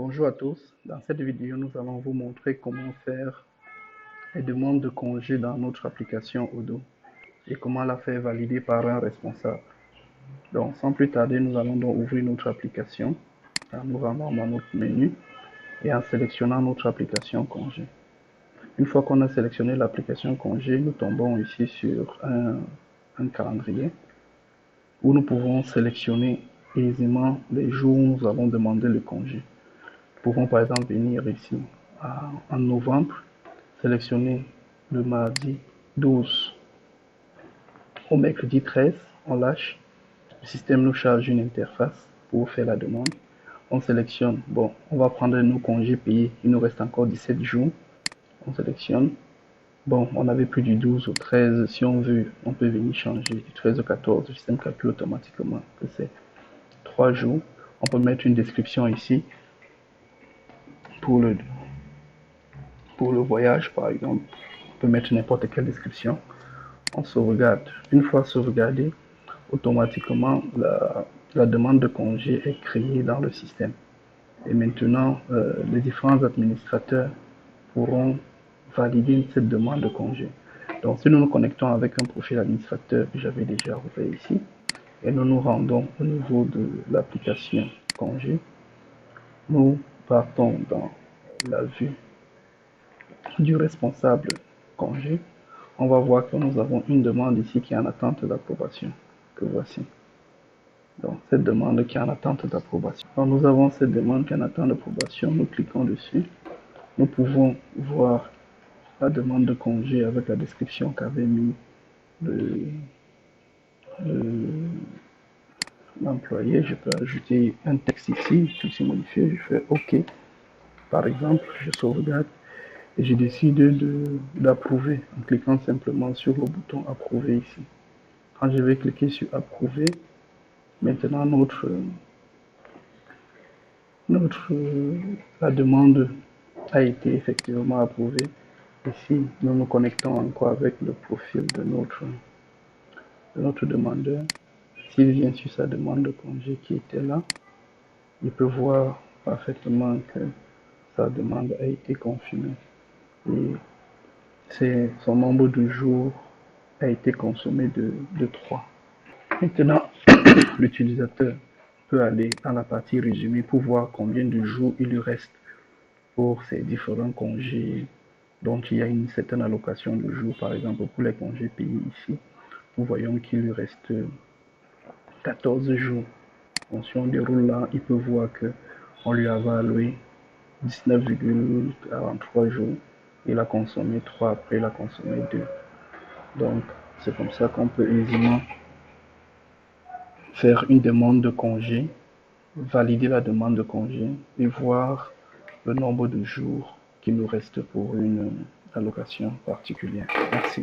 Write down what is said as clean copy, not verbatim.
Bonjour à tous, dans cette vidéo nous allons vous montrer comment faire les demandes de congé dans notre application Odoo et comment la faire valider par un responsable. Donc sans plus tarder, nous allons donc ouvrir notre application en nous rendant dans notre menu et en sélectionnant notre application congé. Une fois qu'on a sélectionné l'application congé, nous tombons ici sur un calendrier où nous pouvons sélectionner aisément les jours où nous allons demander le congé. Nous pouvons par exemple venir ici en novembre, sélectionner le mardi 12 au mercredi 13, on lâche, le système nous charge une interface pour faire la demande. On sélectionne, bon, on va prendre nos congés payés, il nous reste encore 17 jours, on sélectionne. Bon, on avait plus du 12 au 13, si on veut, on peut venir changer du 13 au 14, le système calcule automatiquement que c'est 3 jours. On peut mettre une description ici pour le voyage, par exemple. On peut mettre n'importe quelle description. On sauvegarde. Une fois sauvegardé, automatiquement, la demande de congé est créée dans le système. Et maintenant, les différents administrateurs pourront valider cette demande de congé. Donc, si nous nous connectons avec un profil administrateur que j'avais déjà ouvert ici, et nous nous rendons au niveau de l'application congé, nous partons dans la vue du responsable congé. On va voir que nous avons une demande ici qui est en attente d'approbation, que voici. Donc, cette demande qui est en attente d'approbation. Quand nous avons cette demande qui est en attente d'approbation, nous cliquons dessus. Nous pouvons voir la demande de congé avec la description qu'avait mis l'employé. Je peux ajouter un texte ici, tout est modifié. Je fais OK. Par exemple, je sauvegarde et je décide d'approuver en cliquant simplement sur le bouton approuver ici. Quand je vais cliquer sur approuver, maintenant la demande a été effectivement approuvée. Ici, nous nous connectons encore avec le profil de notre demandeur. S'il vient sur sa demande de congé qui était là, il peut voir parfaitement que sa demande a été confirmée. Et son nombre de jours a été consommé de 3. Maintenant, l'utilisateur peut aller dans la partie résumé pour voir combien de jours il lui reste pour ces différents congés dont il y a une certaine allocation de jours. Par exemple, pour les congés payés ici, nous voyons qu'il lui reste 14 jours. Donc, si on déroule là, il peut voir qu'on lui avait alloué 19,43 jours. Il a consommé 3, après il a consommé 2. Donc, c'est comme ça qu'on peut aisément faire une demande de congé, valider la demande de congé et voir le nombre de jours qu'il nous reste pour une allocation particulière. Merci.